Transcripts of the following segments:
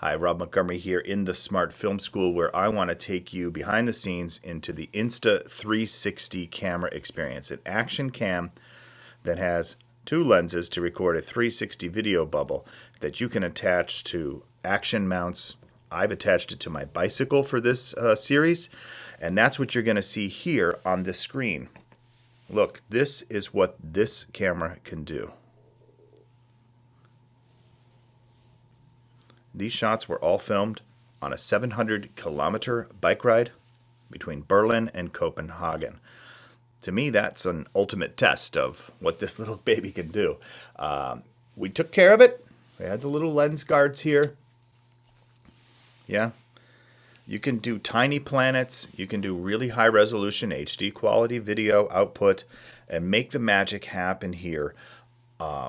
Hi, Rob Montgomery here in the Smart Film School, where I want to take you behind the scenes into the Insta360 camera experience, an action cam that has two lenses to record a 360 video bubble that you can attach to action mounts. I've attached it to my bicycle for this series, and that's what you're going to see here on this screen. Look, this is what this camera can do. These shots were all filmed on a 700-kilometer bike ride between Berlin and Copenhagen. To me, that's an ultimate test of what this little baby can do. We took care of it. We had the little lens guards here. Yeah. You can do tiny planets. You can do really high-resolution HD quality video output and make the magic happen here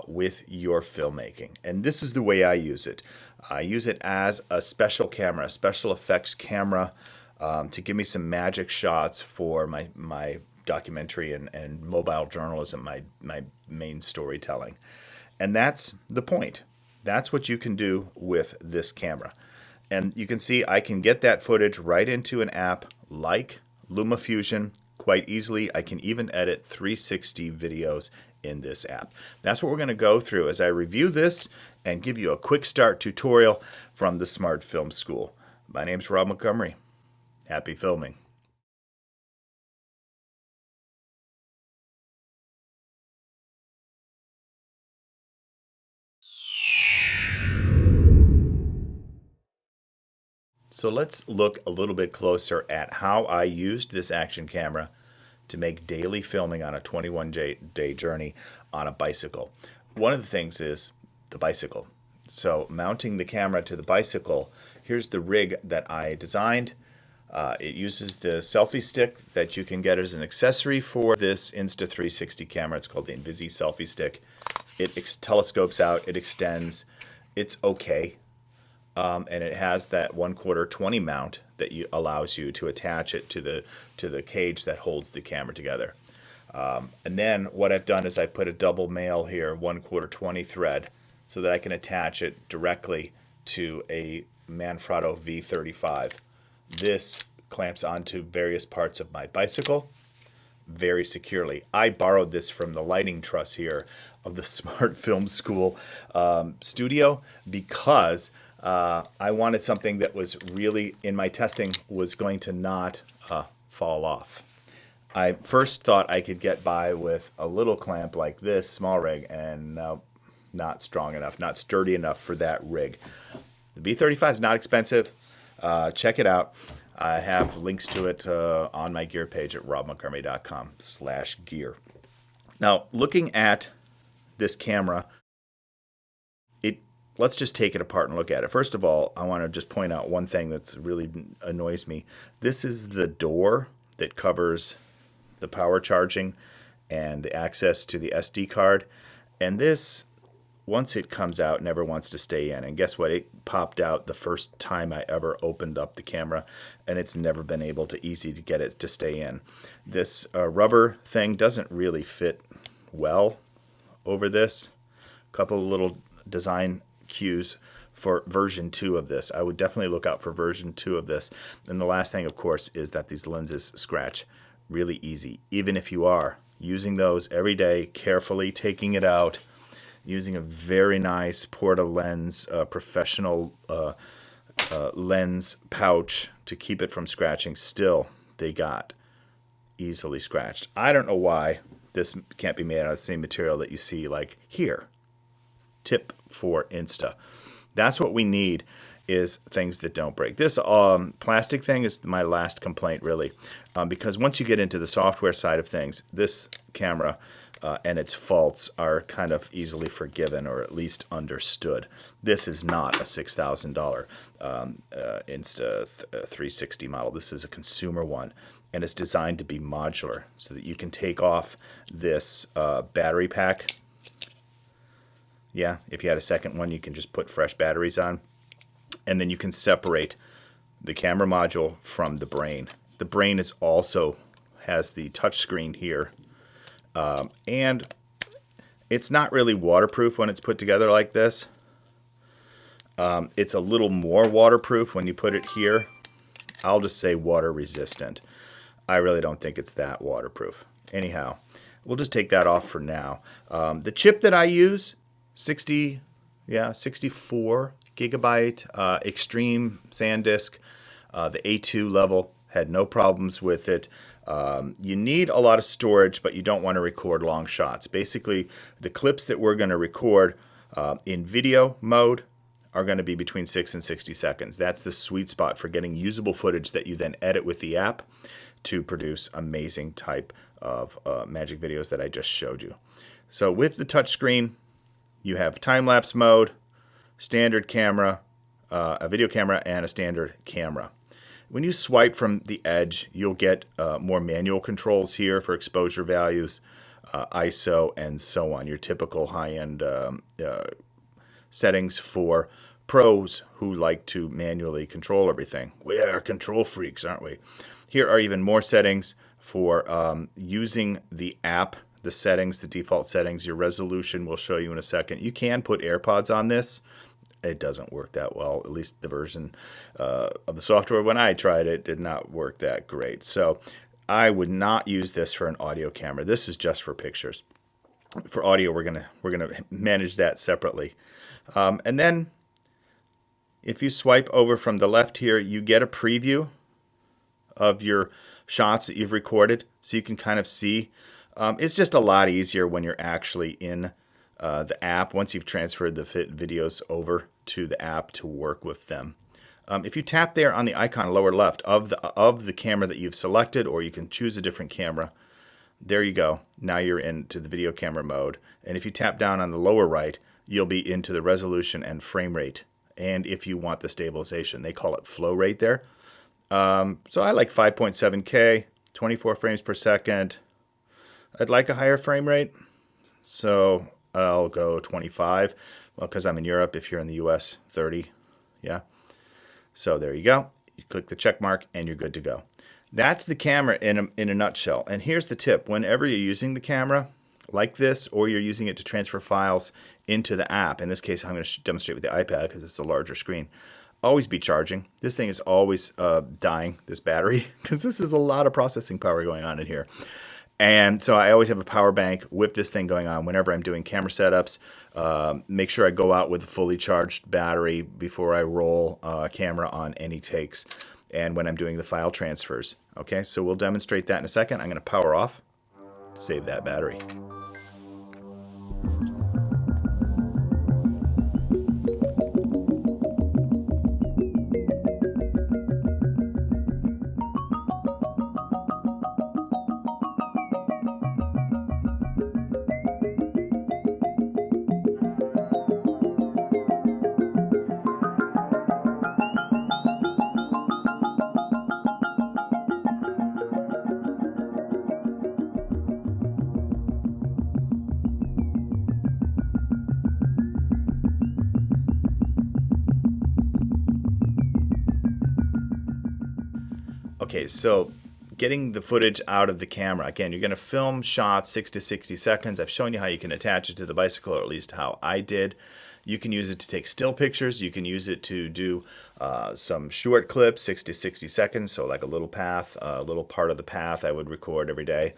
with your filmmaking. And this is the way I use it. I use it as a special camera, a special effects camera to give me some magic shots for my documentary and mobile journalism, my main storytelling. And that's the point. That's what you can do with this camera. And you can see I can get that footage right into an app like LumaFusion quite easily. I can even edit 360 videos in this app. That's what we're going to go through as I review this and give you a quick start tutorial from the Smart Film School. My name's Rob Montgomery. Happy filming. So let's look a little bit closer at how I used this action camera to make daily filming on a 21-day journey on a bicycle. One of the things is the bicycle. So mounting the camera to the bicycle, here's the rig that I designed. It uses the selfie stick that you can get as an accessory for this Insta360 camera. It's called the Invisi selfie stick. It telescopes out, it extends, it's okay. And it has that 1/4 20 mount that allows you to attach it to the cage that holds the camera together. And then what I've done is I put a double male here, 1/4 20 thread, so that I can attach it directly to a Manfrotto V35. This clamps onto various parts of my bicycle very securely. I borrowed this from the lighting truss here of the Smart Film School studio because I wanted something that was really, in my testing, was going to not fall off. I first thought I could get by with a little clamp like this, small rig, and no, not strong enough, not sturdy enough for that rig. The V35 is not expensive. Check it out. I have links to it on my gear page at robmontgomery.com/gear. Now, looking at this camera, let's just take it apart and look at it. First of all, I want to just point out one thing that really annoys me. This is the door that covers the power charging and access to the SD card. And this, once it comes out, never wants to stay in. And guess what? It popped out the first time I ever opened up the camera, and it's never been able to easy to get it to stay in. This rubber thing doesn't really fit well over this. A couple of little design cues for version 2 of this. I would definitely look out for version 2 of this. And the last thing, of course, is that these lenses scratch really easy. Even if you are using those every day, carefully taking it out, using a very nice Porta lens, professional lens pouch to keep it from scratching, still they got easily scratched. I don't know why this can't be made out of the same material that you see like here. Tip for Insta. That's what we need, is things that don't break. This plastic thing is my last complaint, really, because once you get into the software side of things, this camera and its faults are kind of easily forgiven, or at least understood. This is not a $6,000 Insta360 model. This is a consumer one, and it's designed to be modular so that you can take off this battery pack. Yeah, if you had a second one, you can just put fresh batteries on. And then you can separate the camera module from the brain. The brain also has the touch screen here. And it's not really waterproof when it's put together like this. It's a little more waterproof when you put it here. I'll just say water resistant. I really don't think it's that waterproof. Anyhow, we'll just take that off for now. The chip that I use, 64 gigabyte extreme SanDisk. The A2 level, had no problems with it. You need a lot of storage, but you don't want to record long shots. Basically, the clips that we're going to record in video mode are going to be between 6 and 60 seconds. That's the sweet spot for getting usable footage that you then edit with the app to produce amazing type of magic videos that I just showed you. So with the touchscreen, you have time-lapse mode, standard camera, a video camera, and a standard camera. When you swipe from the edge, you'll get more manual controls here for exposure values, ISO, and so on. Your typical high-end settings for pros who like to manually control everything. We are control freaks, aren't we? Here are even more settings for using the app, the settings, the default settings. Your resolution we'll show you in a second. You can put AirPods on this. It doesn't work that well, at least the version of the software when I tried it did not work that great. So I would not use this for an audio camera. This is just for pictures. For audio, we're gonna manage that separately. And then if you swipe over from the left here, you get a preview of your shots that you've recorded, so you can kind of see. It's just a lot easier when you're actually in the app, once you've transferred the videos over to the app to work with them. If you tap there on the icon lower left of the camera that you've selected, or you can choose a different camera, there you go. Now you're into the video camera mode. And if you tap down on the lower right, you'll be into the resolution and frame rate. And if you want the stabilization, they call it flow rate there. So I like 5.7K, 24 frames per second. I'd like a higher frame rate, so I'll go 25. Well, because I'm in Europe. If you're in the US, 30. Yeah. So there you go. You click the check mark and you're good to go. That's the camera in a nutshell. And here's the tip. Whenever you're using the camera like this, or you're using it to transfer files into the app, in this case I'm going to demonstrate with the iPad because it's a larger screen, always be charging. This thing is always dying, this battery, because this is a lot of processing power going on in here. And so I always have a power bank with this thing going on whenever I'm doing camera setups. Make sure I go out with a fully charged battery before I roll a camera on any takes, and when I'm doing the file transfers. Okay, so we'll demonstrate that in a second. I'm going to power off, save that battery. Okay, so getting the footage out of the camera. Again, you're going to film shots 6 to 60 seconds. I've shown you how you can attach it to the bicycle, or at least how I did. You can use it to take still pictures. You can use it to do some short clips, 6 to 60 seconds, so like a little path, a little part of the path I would record every day.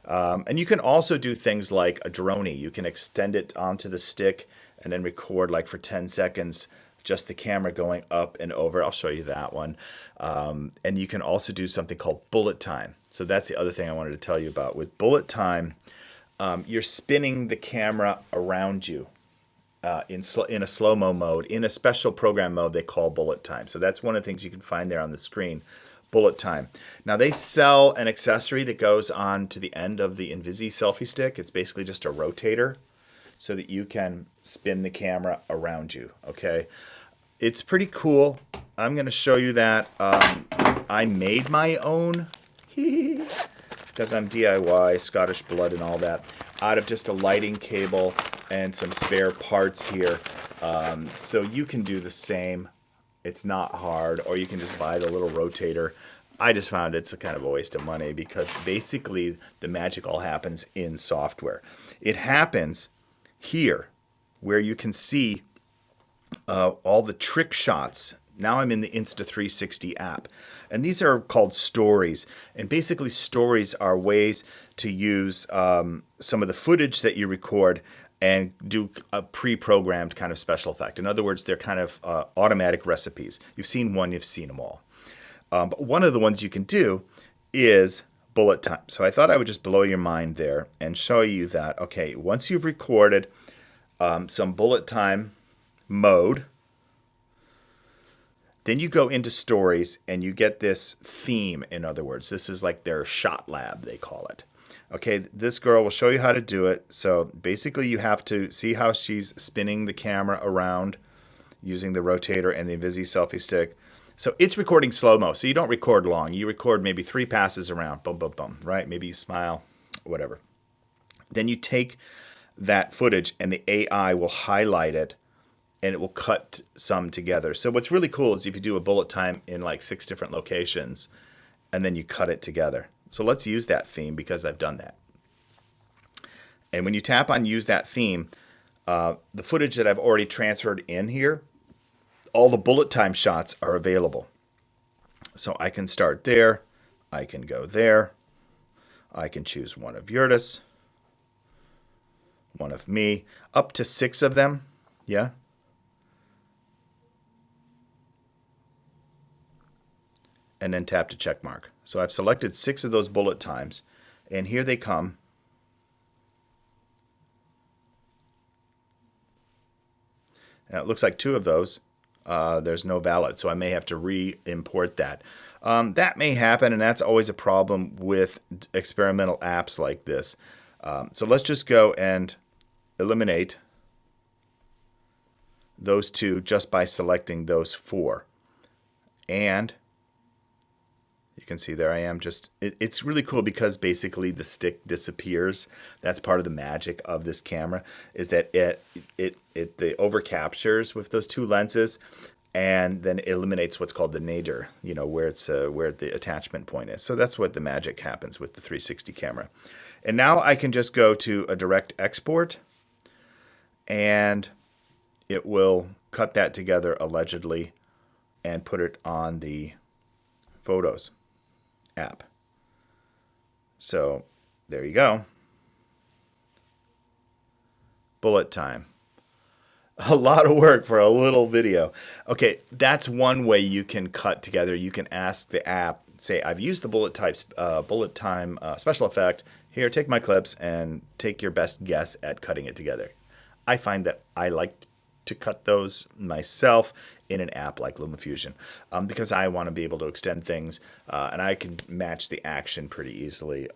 And you can also do things like a drone. You can extend it onto the stick and then record like for 10 seconds, just the camera going up and over. I'll show you that one. And you can also do something called bullet time. So that's the other thing I wanted to tell you about. With bullet time, you're spinning the camera around you in a slow-mo mode, in a special program mode they call bullet time. So that's one of the things you can find there on the screen, bullet time. Now they sell an accessory that goes on to the end of the Invisi selfie stick. It's basically just a rotator so that you can spin the camera around you, okay? It's pretty cool. I'm going to show you that. I made my own, because I'm DIY, Scottish blood and all that, out of just a lighting cable and some spare parts here. So you can do the same. It's not hard, or you can just buy the little rotator. I just found it's a kind of a waste of money because basically the magic all happens in software. It happens here where you can see all the trick shots. Now I'm in the Insta360 app. And these are called stories. And basically stories are ways to use some of the footage that you record and do a pre-programmed kind of special effect. In other words, they're kind of automatic recipes. You've seen one, you've seen them all. But one of the ones you can do is bullet time. So I thought I would just blow your mind there and show you that, okay, once you've recorded some bullet time mode, then you go into stories and you get this theme. In other words, this is like their shot lab, they call it. Okay, this girl will show you how to do it. So basically you have to see how she's spinning the camera around using the rotator and the Invisi selfie stick. So it's recording slow-mo, so you don't record long. You record maybe 3 passes around, boom, boom, boom, right? Maybe you smile, whatever. Then you take that footage and the AI will highlight it and it will cut some together. So what's really cool is if you do a bullet time in like 6 different locations and then you cut it together. So let's use that theme because I've done that. And when you tap on use that theme, the footage that I've already transferred in here, all the bullet time shots are available. So I can start there, I can go there, I can choose one of Yurtis, one of me, up to 6 of them, yeah? And then tap to check mark. So I've selected 6 of those bullet times, and here they come. Now it looks like 2 of those, there's no valid, so I may have to re-import that. That may happen, and that's always a problem with experimental apps like this. So let's just go and eliminate those 2 just by selecting those 4. And you can see there I am just, it's really cool because basically the stick disappears. That's part of the magic of this camera, is that it over captures with those 2 lenses and then it eliminates what's called the nadir, you know, where it's where the attachment point is. So that's what the magic happens with the 360 camera. And now I can just go to a direct export and it will cut that together allegedly and put it on the Photos app. So there you go. Bullet time. A lot of work for a little video. Okay, that's one way you can cut together. You can ask the app, say, I've used the bullet time special effect. Here, take my clips and take your best guess at cutting it together. I find that I like to cut those myself in an app like LumaFusion because I want to be able to extend things and I can match the action pretty easily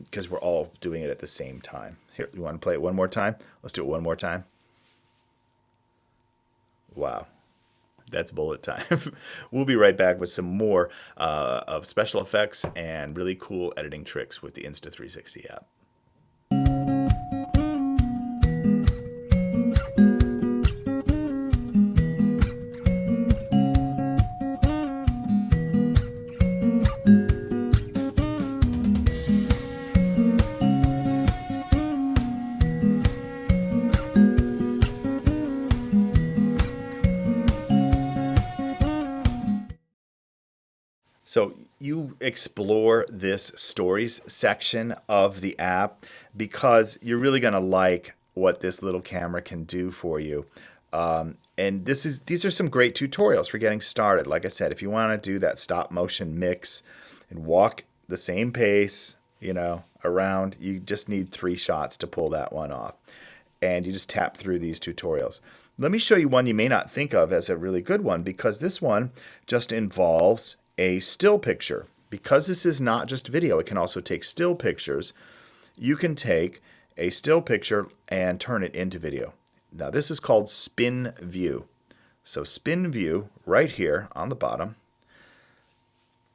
because we're all doing it at the same time. Here, you want to play it one more time? Let's do it one more time. Wow, that's bullet time. We'll be right back with some more of special effects and really cool editing tricks with the Insta360 app. So you explore this stories section of the app because you're really going to like what this little camera can do for you. And these are some great tutorials for getting started. Like I said, if you want to do that stop motion mix and walk the same pace, you know, around, you just need 3 shots to pull that one off. And you just tap through these tutorials. Let me show you one you may not think of as a really good one because this one just involves a still picture. Because this is not just video, it can also take still pictures. You can take a still picture and turn it into video. Now this is called spin view. So spin view right here on the bottom.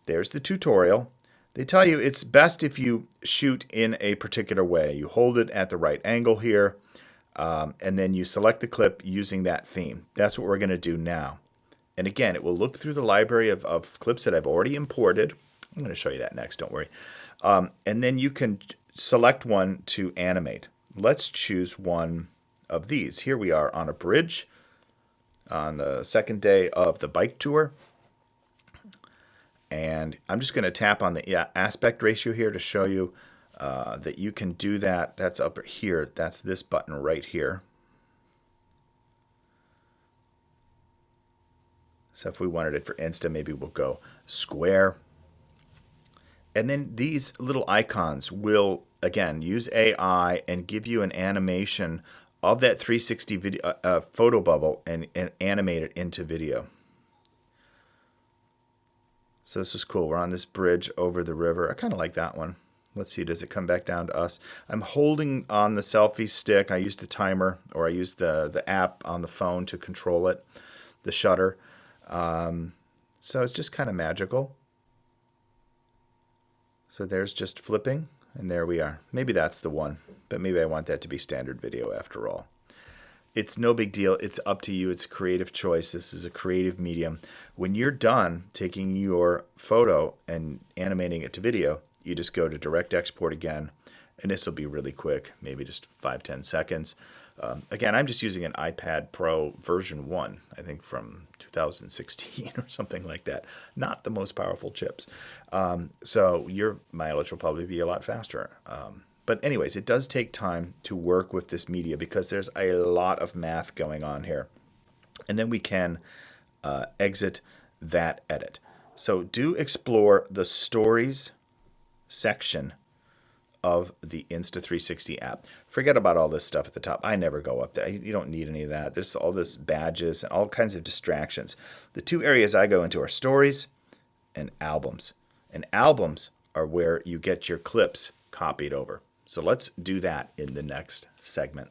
There's the tutorial. They tell you it's best if you shoot in a particular way. You hold it at the right angle here, and then you select the clip using that theme. That's what we're going to do now. And again, it will look through the library of clips that I've already imported. I'm going to show you that next, don't worry. And then you can select one to animate. Let's choose one of these. Here we are on a bridge. on the second day of the bike tour. And I'm just going to tap on the aspect ratio here to show you that you can do that. That's up here. That's this button right here. So if we wanted it for Insta, maybe we'll go square. And then these little icons will, again, use AI and give you an animation of that 360 video, photo bubble and animate it into video. So this is cool. We're on this bridge over the river. I kind of like that one. Let's see, does it come back down to us? I'm holding on the selfie stick. I used the timer, or I used the app on the phone to control it, the shutter. So it's just kind of magical. So there's just flipping, and there we are. Maybe that's the one, but maybe I want that to be standard video after all. It's no big deal. It's up to you. It's a creative choice. This is a creative medium. When you're done taking your photo and animating it to video, you just go to direct export again, and this will be really quick, maybe just 5-10 seconds. Again, I'm just using an iPad Pro version 1, I think from 2016 or something like that. Not the most powerful chips. So your mileage will probably be a lot faster. But anyways, it does take time to work with this media because there's a lot of math going on here. And then we can exit that edit. So do explore the stories section of the Insta360 app. Forget about all this stuff at the top. I never go up there. You don't need any of that. There's all this badges and all kinds of distractions. The two areas I go into are stories and albums. And albums are where you get your clips copied over. So let's do that in the next segment.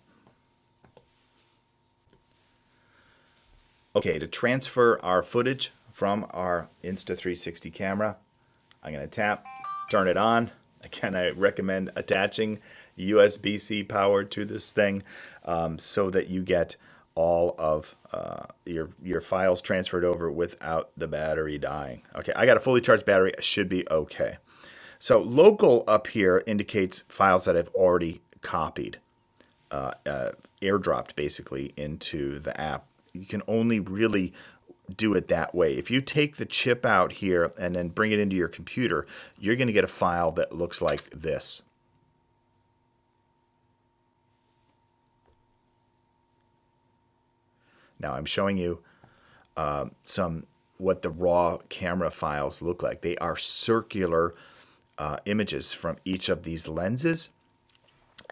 Okay, to transfer our footage from our Insta360 camera, I'm going to tap, turn it on. Again, I recommend attaching USB-C power to this thing so that you get all of your files transferred over without the battery dying. Okay, I got a fully charged battery. I should be okay. So local up here indicates files that I've already copied, airdropped basically into the app. You can only really do it that way. If you take the chip out here and then bring it into your computer, you're going to get a file that looks like this. Now I'm showing you what the raw camera files look like. They are circular images from each of these lenses.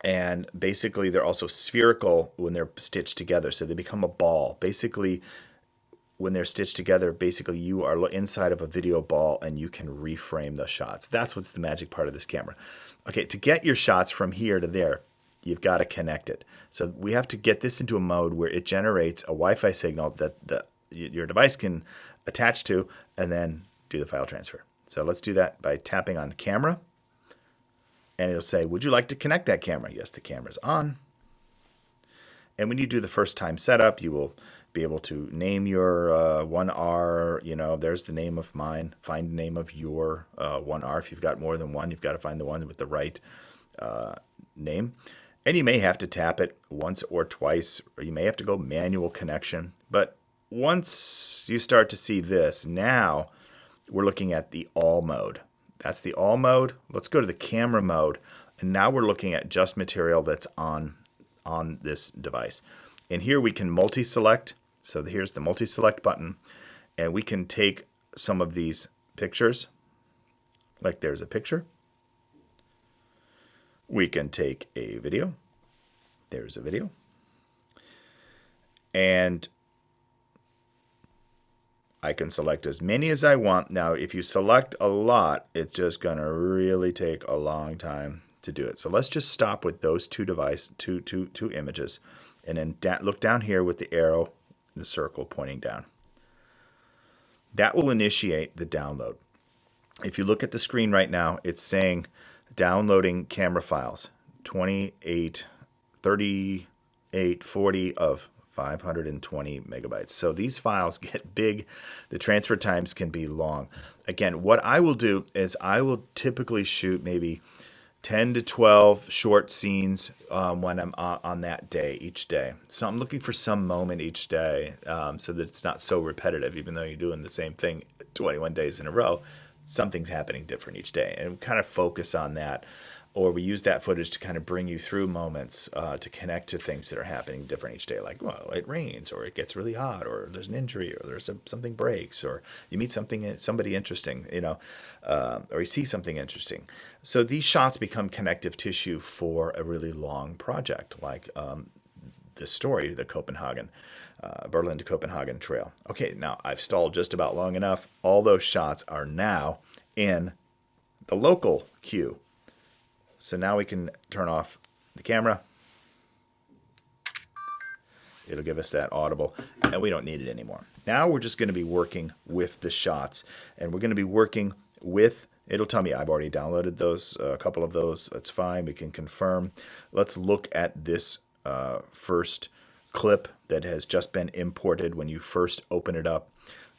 And basically they're also spherical when they're stitched together. So they become a ball. Basically, when they're stitched together, basically you are inside of a video ball and you can reframe the shots. That's what's the magic part of this camera. Okay, to get your shots from here to there, you've got to connect it. So we have to get this into a mode where it generates a Wi-Fi signal that your device can attach to and then do the file transfer. So let's do that by tapping on the camera. And it'll say, would you like to connect that camera? Yes, the camera's on. And when you do the first time setup, you will be able to name your 1R, there's the name of mine, find the name of your 1R. If you've got more than one, you've got to find the one with the right name. And you may have to tap it once or twice, or you may have to go manual connection. But once you start to see this, now we're looking at the all mode. That's the all mode. Let's go to the camera mode. And now we're looking at just material that's on this device. And here we can multi-select. So here's the multi-select button. And we can take some of these pictures. Like there's a picture. We can take a video. There's a video. And I can select as many as I want. Now, if you select a lot, it's just going to really take a long time to do it. So let's just stop with those two images. And then look down here with the arrow, the circle pointing down. That will initiate the download. If you look at the screen right now, it's saying downloading camera files, 28, 38, 40 of 520 megabytes. So these files get big. The transfer times can be long. Again, what I will do is I will typically shoot maybe 10 to 12 short scenes when I'm on that day, each day. So I'm looking for some moment each day so that it's not so repetitive, even though you're doing the same thing 21 days in a row. Something's happening different each day. And we kind of focus on that. Or we use that footage to kind of bring you through moments to connect to things that are happening different each day. Like, well, it rains, or it gets really hot, or there's an injury, or something breaks, or you meet somebody interesting, or you see something interesting. So these shots become connective tissue for a really long project, like this story, the Berlin to Copenhagen trail. Okay, now I've stalled just about long enough. All those shots are now in the local queue. So now we can turn off the camera. It'll give us that audible, and we don't need it anymore. Now we're just going to be working with the shots, and we're going to be working with, it'll tell me I've already downloaded those, a couple of those. That's fine. We can confirm. Let's look at this first clip that has just been imported. When you first open it up,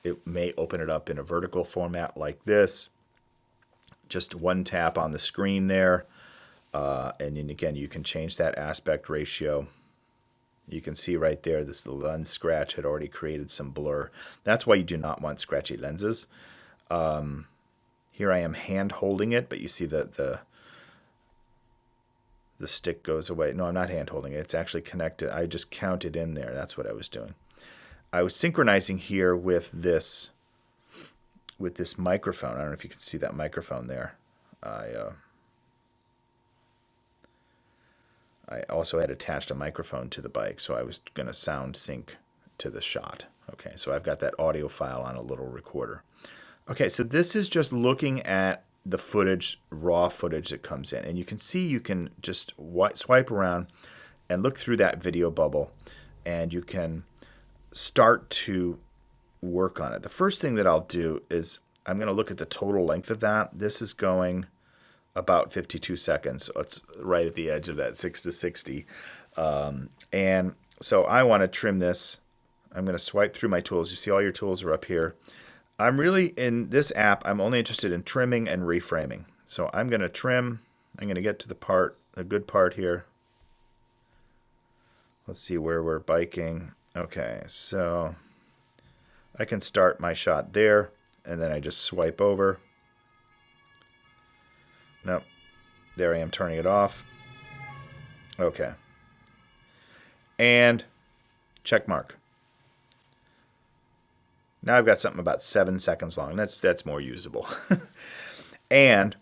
it may open it up in a vertical format like this. Just one tap on the screen there. And then again, you can change that aspect ratio. You can see right there, this lens scratch had already created some blur. That's why you do not want scratchy lenses. Here I am hand holding it, but you see that the stick goes away. No, I'm not hand holding it. It's actually connected. I just counted in there. That's what I was doing. I was synchronizing here with this microphone. I don't know if you can see that microphone there. I also had attached a microphone to the bike, so I was going to sound sync to the shot. Okay, so I've got that audio file on a little recorder. Okay, so this is just looking at the footage, raw footage that comes in. And you can see you can just swipe around and look through that video bubble, and you can start to work on it. The first thing that I'll do is I'm going to look at the total length of that. This is going about 52 seconds. So it's right at the edge of that 6 to 60. And so I want to trim this. I'm going to swipe through my tools. You see all your tools are up here. I'm really, in this app, I'm only interested in trimming and reframing. So I'm going to trim. I'm going to get to the good part here. Let's see where we're biking. Okay, so I can start my shot there, and then I just swipe over. Nope. There I am turning it off. Okay. And check mark. Now I've got something about 7 seconds long. That's more usable. And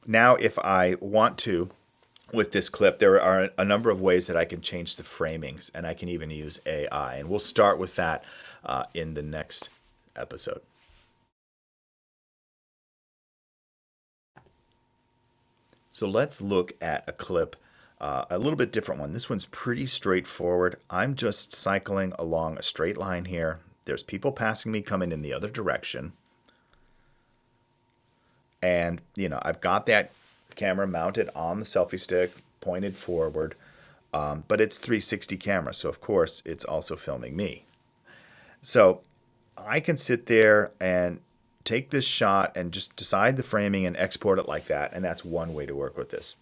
now if I want to, with this clip, there are a number of ways that I can change the framings, and I can even use AI. And we'll start with that in the next episode. So let's look at a clip, a little bit different one. This one's pretty straightforward. I'm just cycling along a straight line here. There's people passing me coming in the other direction. And, I've got that camera mounted on the selfie stick, pointed forward, but it's 360 camera. So, of course, it's also filming me. So I can sit there and take this shot and just decide the framing and export it like that. And that's one way to work with this.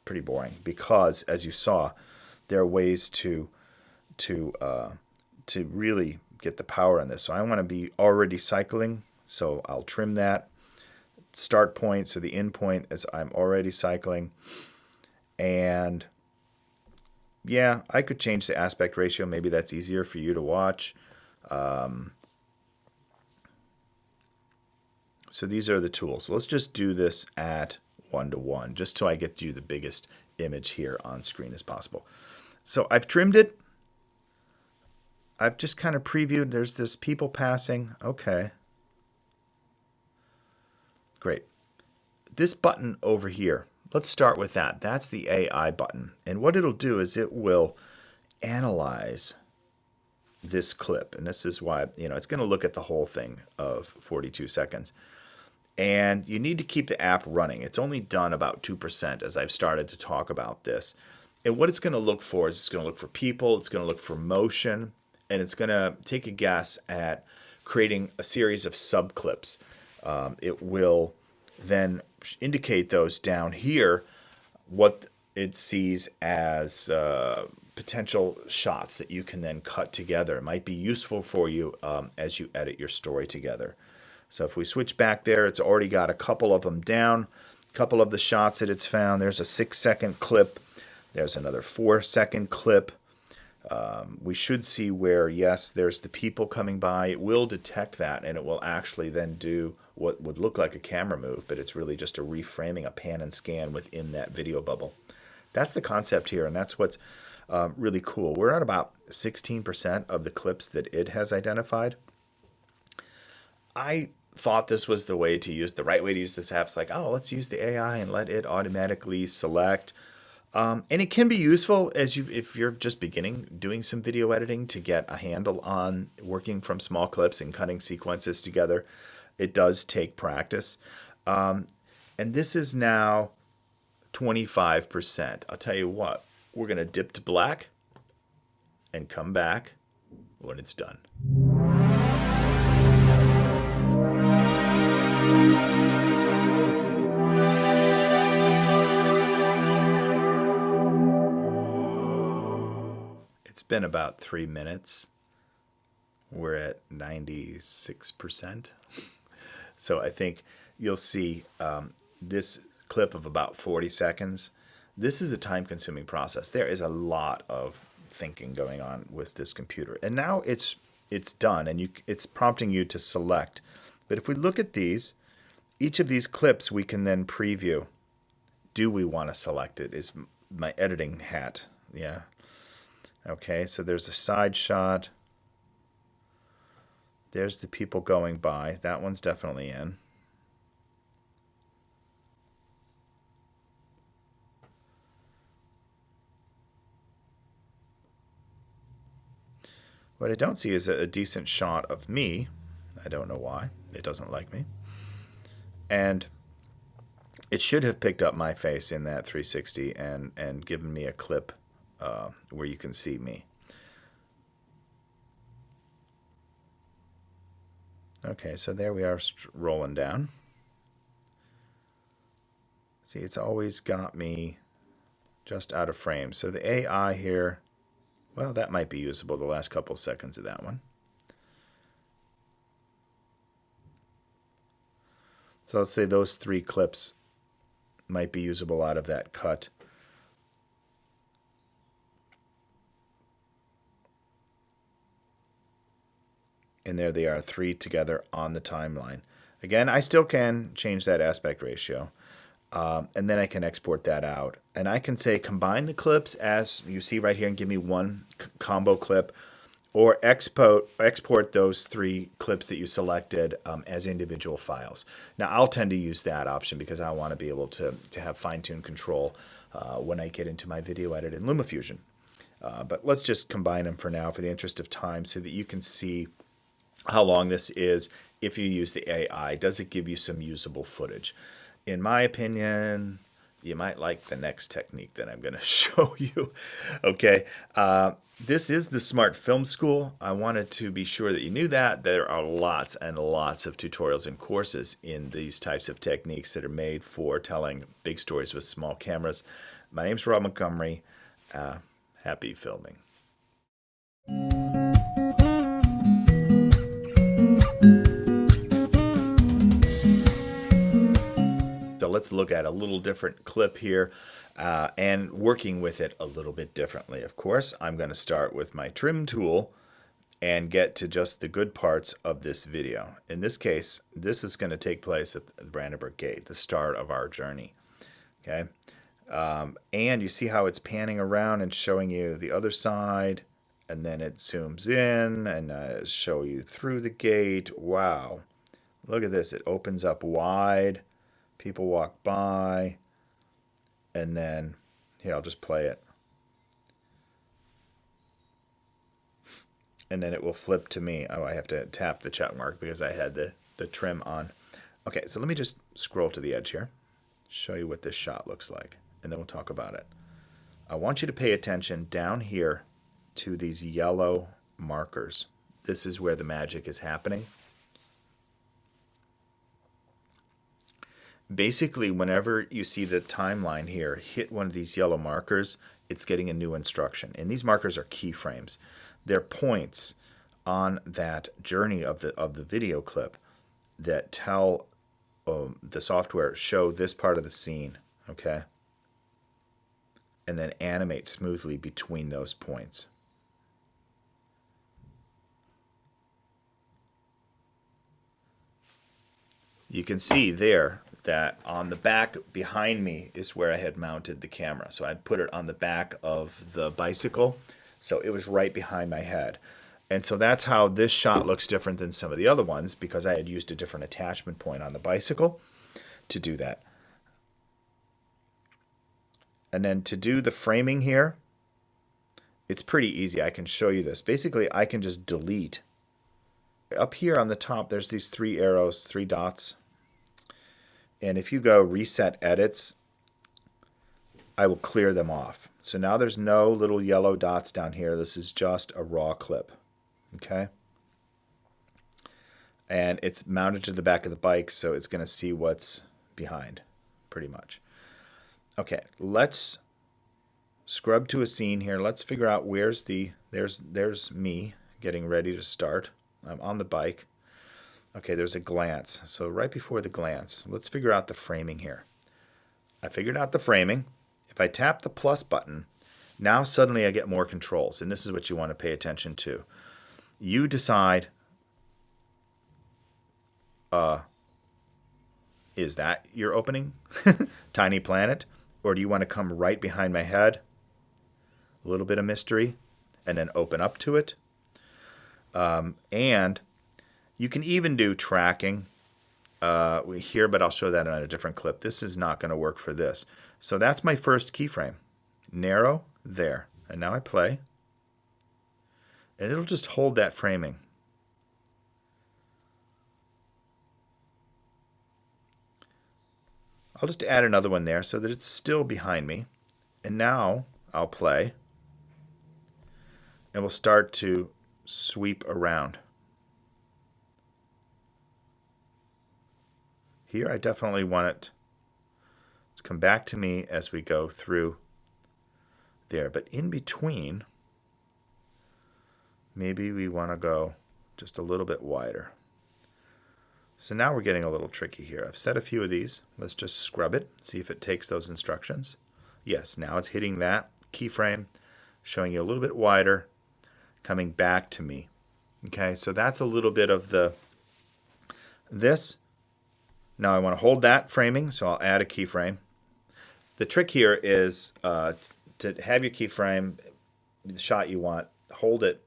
Pretty boring because, as you saw, there are ways to really get the power on this. So I want to be already cycling. So I'll trim that start point. So the end point is I'm already cycling. And yeah, I could change the aspect ratio. Maybe that's easier for you to watch. So these are the tools. So let's just do this at 1:1, just so I get you the biggest image here on screen as possible. So I've trimmed it. I've just kind of previewed. There's this people passing. Okay. Great. This button over here, let's start with that. That's the AI button. And what it'll do is it will analyze this clip. And this is why, it's going to look at the whole thing of 42 seconds. And you need to keep the app running. It's only done about 2% as I've started to talk about this. And what it's going to look for is it's going to look for people, it's going to look for motion, and it's going to take a guess at creating a series of subclips. It will then indicate those down here what it sees as potential shots that you can then cut together. It might be useful for you as you edit your story together. So if we switch back there, it's already got a couple of them down, a couple of the shots that it's found. There's a 6-second clip. There's another 4-second clip. We should see where, yes, there's the people coming by. It will detect that, and it will actually then do what would look like a camera move, but it's really just a reframing, a pan and scan within that video bubble. That's the concept here, and that's what's really cool. We're at about 16% of the clips that it has identified. I thought this was the way to use, the right way to use this app. It's like, oh, let's use the AI and let it automatically select. And it can be useful if you're just beginning doing some video editing to get a handle on working from small clips and cutting sequences together. It does take practice. And this is now 25%. I'll tell you what, we're going to dip to black and come back when it's done. It's been about 3 minutes. We're at 96%. So I think you'll see this clip of about 40 seconds. This is a time-consuming process. There is a lot of thinking going on with this computer. And now it's done, and it's prompting you to select. But if we look at these, each of these clips we can then preview. Do we want to select it? Is my editing hat. Yeah. Okay, so there's a side shot. There's the people going by. That one's definitely in. What I don't see is a decent shot of me. I don't know why. It doesn't like me. And it should have picked up my face in that 360 and given me a clip where you can see me. Okay, so there we are rolling down. See, it's always got me just out of frame. So the AI here, well, that might be usable, the last couple seconds of that one. So let's say those 3 clips might be usable out of that cut. And there they are, 3 together on the timeline. Again, I still can change that aspect ratio. And then I can export that out. And I can say combine the clips as you see right here and give me one combo clip, or export those 3 clips that you selected as individual files. Now, I'll tend to use that option because I want to be able to have fine-tuned control when I get into my video edit in LumaFusion. But let's just combine them for now for the interest of time so that you can see how long this is if you use the AI. Does it give you some usable footage? In my opinion, you might like the next technique that I'm going to show you. Okay, this is the Smart Film School. I wanted to be sure that you knew that. There are lots and lots of tutorials and courses in these types of techniques that are made for telling big stories with small cameras. My name's Rob Montgomery. Happy filming. So let's look at a little different clip here and working with it a little bit differently. Of course, I'm going to start with my trim tool and get to just the good parts of this video. In this case, this is going to take place at the Brandenburg Gate, the start of our journey. Okay, and you see how it's panning around and showing you the other side, and then it zooms in and show you through the gate. Wow, look at this. It opens up wide. People walk by, and then, here, I'll just play it. And then it will flip to me. Oh, I have to tap the check mark because I had the trim on. Okay, so let me just scroll to the edge here, show you what this shot looks like, and then we'll talk about it. I want you to pay attention down here to these yellow markers. This is where the magic is happening. Basically, whenever you see the timeline here hit one of these yellow markers, it's getting a new instruction. And these markers are keyframes. They're points on that journey of the video clip that tell the software show this part of the scene, okay? And then animate smoothly between those points. You can see there that on the back behind me is where I had mounted the camera. So I put it on the back of the bicycle, so it was right behind my head. And so that's how this shot looks different than some of the other ones, because I had used a different attachment point on the bicycle to do that. And then to do the framing here, it's pretty easy. I can show you this. Basically, I can just delete. Up here on the top, there's these 3 arrows, 3 dots. And if you go reset edits, I will clear them off. So now there's no little yellow dots down here. This is just a raw clip. Okay? And it's mounted to the back of the bike, so it's going to see what's behind, pretty much. Okay, let's scrub to a scene here. Let's figure out where's there's me getting ready to start. I'm on the bike. Okay, there's a glance. So right before the glance, let's figure out the framing here. I figured out the framing. If I tap the plus button, now suddenly I get more controls, and this is what you want to pay attention to. You decide, is that your opening, Tiny Planet, or do you want to come right behind my head, a little bit of mystery, and then open up to it? And you can even do tracking here, but I'll show that on a different clip. This is not going to work for this. So that's my first keyframe. Narrow, there. And now I play. And it'll just hold that framing. I'll just add another one there so that it's still behind me. And now I'll play. And we'll start to sweep around. Here I definitely want it to come back to me as we go through there. But in between, maybe we want to go just a little bit wider. So now we're getting a little tricky here. I've set a few of these. Let's just scrub it, see if it takes those instructions. Yes, now it's hitting that keyframe, showing you a little bit wider, coming back to me. Okay, so that's a little bit of this. Now I want to hold that framing, so I'll add a keyframe. The trick here is to have your keyframe, the shot you want, hold it,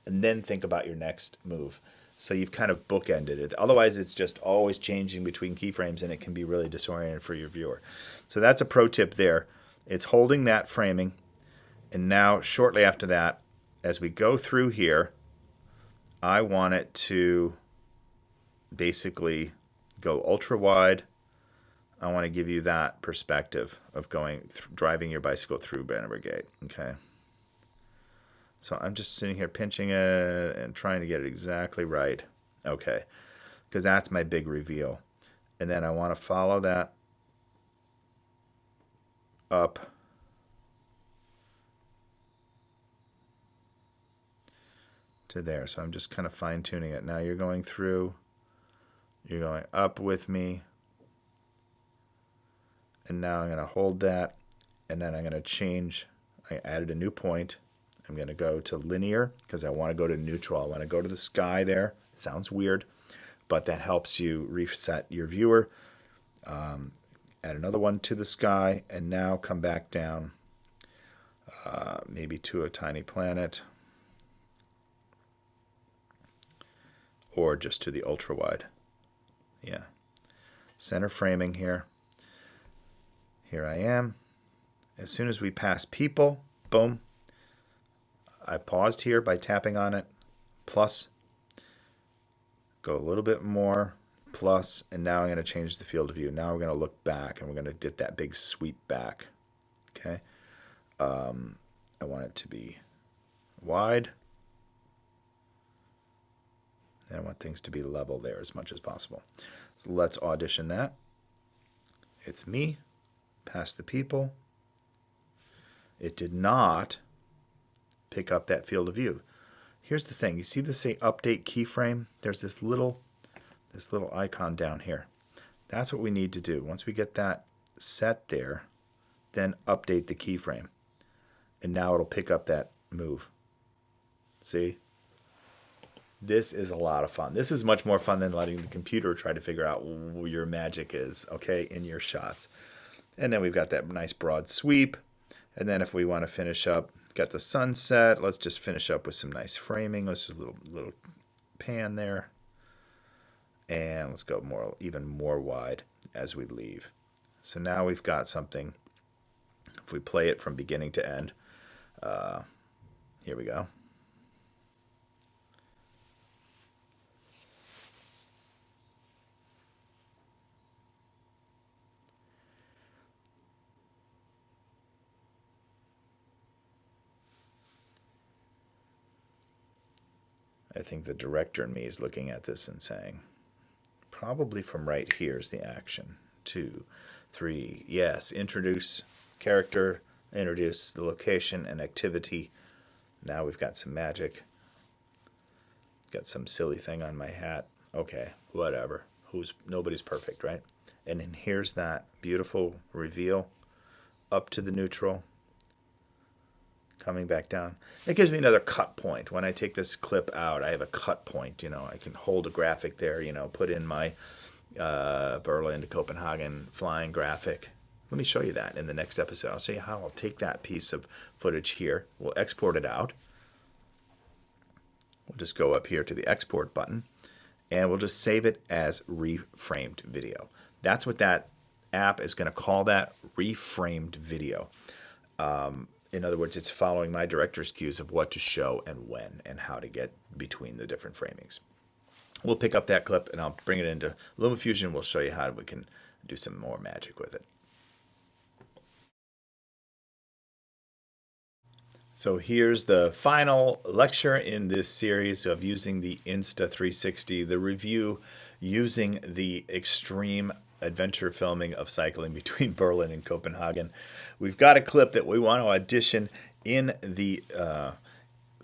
and then think about your next move. So you've kind of bookended it. Otherwise, it's just always changing between keyframes, and it can be really disorienting for your viewer. So that's a pro tip there. It's holding that framing, and now shortly after that, as we go through here, I want it to basically go ultra wide. I want to give you that perspective of driving your bicycle through Brandenburg Gate. Okay. So I'm just sitting here pinching it and trying to get it exactly right. Okay. Because that's my big reveal. And then I want to follow that up to there. So I'm just kind of fine tuning it. Now you're going through. You're going up with me. And now I'm going to hold that. And then I'm going to change. I added a new point. I'm going to go to linear because I want to go to neutral. I want to go to the sky there. It sounds weird, but that helps you reset your viewer. Add another one to the sky, and now come back down maybe to a tiny planet, or just to the ultra wide. Yeah. Center framing here. Here I am. As soon as we pass people, boom. I paused here by tapping on it, plus, go a little bit more, plus, and now I'm going to change the field of view. Now we're going to look back, and we're going to get that big sweep back. Okay. I want it to be wide. And I want things to be level there as much as possible. So let's audition that. It's me, past the people. It did not pick up that field of view. Here's the thing. You see this say update keyframe? There's this little icon down here. That's what we need to do. Once we get that set there, then update the keyframe. And now it'll pick up that move. See? This is a lot of fun. This is much more fun than letting the computer try to figure out where your magic is, okay, in your shots. And then we've got that nice broad sweep. And then if we want to finish up, got the sunset. Let's just finish up with some nice framing. Let's just little pan there. And let's go even more wide as we leave. So now we've got something. If we play it from beginning to end, here we go. I think the director in me is looking at this and saying, probably from right here is the action. 2, 3, yes, introduce character, introduce the location and activity. Now we've got some magic. Got some silly thing on my hat. Okay, whatever. Nobody's perfect, right? And then here's that beautiful reveal up to the neutral. Coming back down. It gives me another cut point. When I take this clip out, I have a cut point. I can hold a graphic there, put in my Berlin to Copenhagen flying graphic. Let me show you that in the next episode. I'll show you how I'll take that piece of footage here. We'll export it out. We'll just go up here to the export button, and we'll just save it as reframed video. That's what that app is going to call that, reframed video. In other words, it's following my director's cues of what to show and when and how to get between the different framings. We'll pick up that clip and I'll bring it into LumaFusion. We'll show you how we can do some more magic with it. So here's the final lecture in this series of using the Insta360, the review using the extreme adventure filming of cycling between Berlin and Copenhagen. We've got a clip that we want to audition in the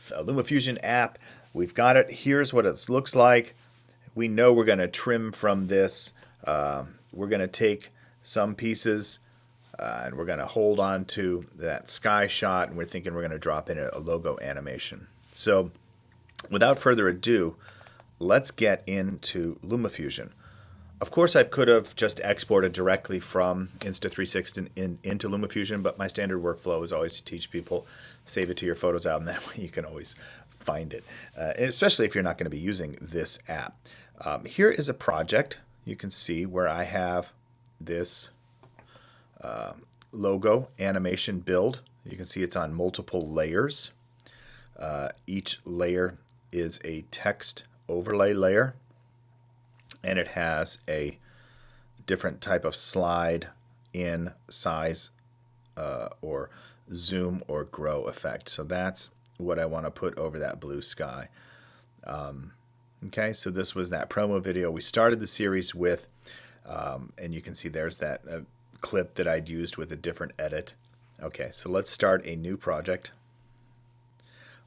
LumaFusion app. We've got it. Here's what it looks like. We know we're going to trim from this. We're going to take some pieces and we're going to hold on to that sky shot, and we're thinking we're going to drop in a logo animation. So without further ado, let's get into LumaFusion. Of course, I could have just exported directly from Insta360 into LumaFusion, but my standard workflow is always to teach people, save it to your Photos album. That way you can always find it, especially if you're not going to be using this app. Here is a project. You can see where I have this logo animation build. You can see it's on multiple layers. Each layer is a text overlay layer, and it has a different type of slide in size or zoom or grow effect. So that's what I want to put over that blue sky. Okay, so this was that promo video we started the series with, and you can see there's that clip that I'd used with a different edit. Okay, so let's start a new project.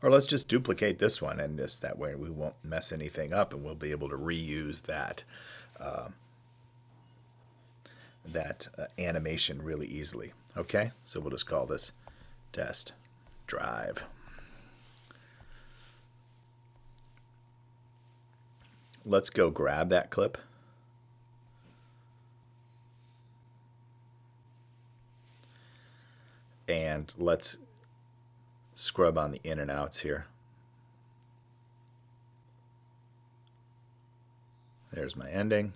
Or let's just duplicate this one, and just that way we won't mess anything up, and we'll be able to reuse that animation really easily. Okay, so we'll just call this test drive. Let's go grab that clip. And let's scrub on the in and outs here. There's my ending.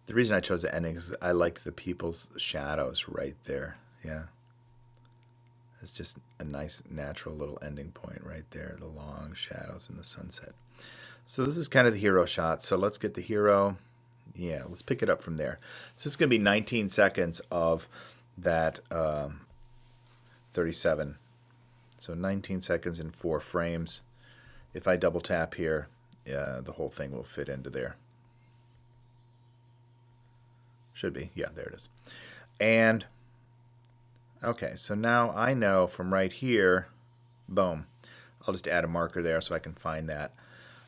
The reason I chose the ending is I liked the people's shadows right there. Yeah. It's just a nice natural little ending point right there, the long shadows in the sunset. So this is kind of the hero shot. So let's get the hero. Yeah, let's pick it up from there. So it's going to be 19 seconds of that 37. So 19 seconds in 4 frames. If I double tap here, the whole thing will fit into there. Should be. Yeah, there it is. And, okay, so now I know from right here, boom. I'll just add a marker there so I can find that.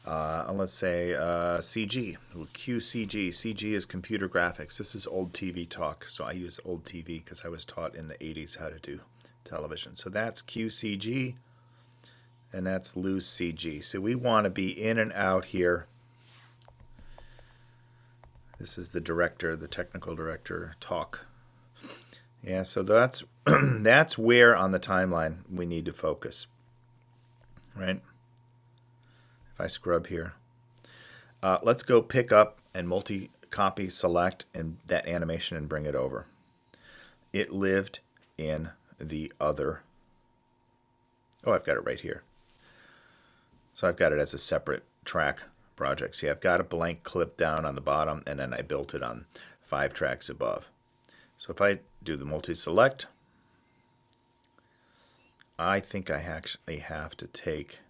Let's say CG, QCG. CG is computer graphics. This is old TV talk, so I use old TV because I was taught in the 80s how to do television. So that's QCG, and that's loose CG. So we want to be in and out here. This is the director, the technical director talk. Yeah, so that's that's where on the timeline we need to focus, right? If I scrub here, let's go pick up and multi-copy select and that animation and bring it over. It lived in the other. Oh, I've got it right here. So I've got it as a separate track project. See, I've got a blank clip down on the bottom, and then I built it on 5 tracks above. So if I do the multi-select, I think I actually have to take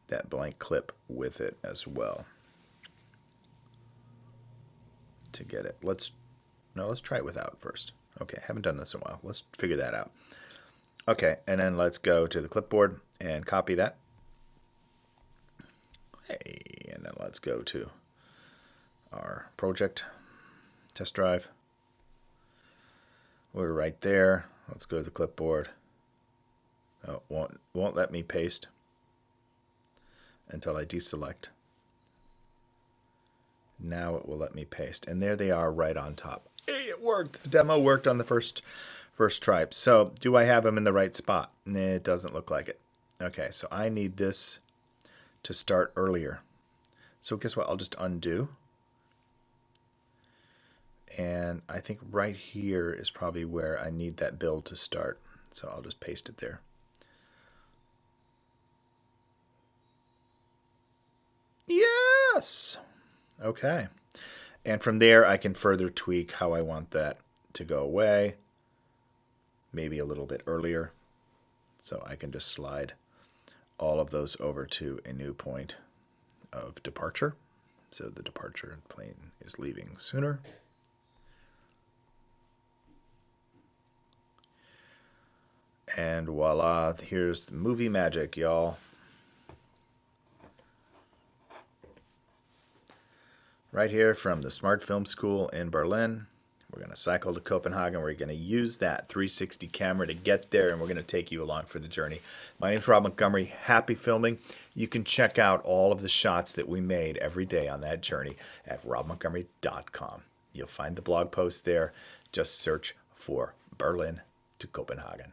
that blank clip with it as well to get it. Let's try it without first. Okay, haven't done this in a while. Let's figure that out. Okay, and then let's go to the clipboard and copy that. Hey, and then let's go to our project test drive. We're right there. Let's go to the clipboard. Oh, won't let me paste until I deselect. Now it will let me paste, and there they are right on top. Hey, it worked. The demo worked on the first try. So do I have them in the right spot? Nah, it doesn't look like it. Okay, so I need this to start earlier. So guess what? I'll just undo. And I think right here is probably where I need that build to start. So I'll just paste it there. Yes! Okay. And from there, I can further tweak how I want that to go away. Maybe a little bit earlier. So I can just slide all of those over to a new point of departure. So the departure plane is leaving sooner. And voila, here's the movie magic, y'all. Right here from the Smart Film School in Berlin. We're going to cycle to Copenhagen. We're going to use that 360 camera to get there, and we're going to take you along for the journey. My name's Rob Montgomery. Happy filming. You can check out all of the shots that we made every day on that journey at robmontgomery.com. You'll find the blog post there. Just search for Berlin to Copenhagen.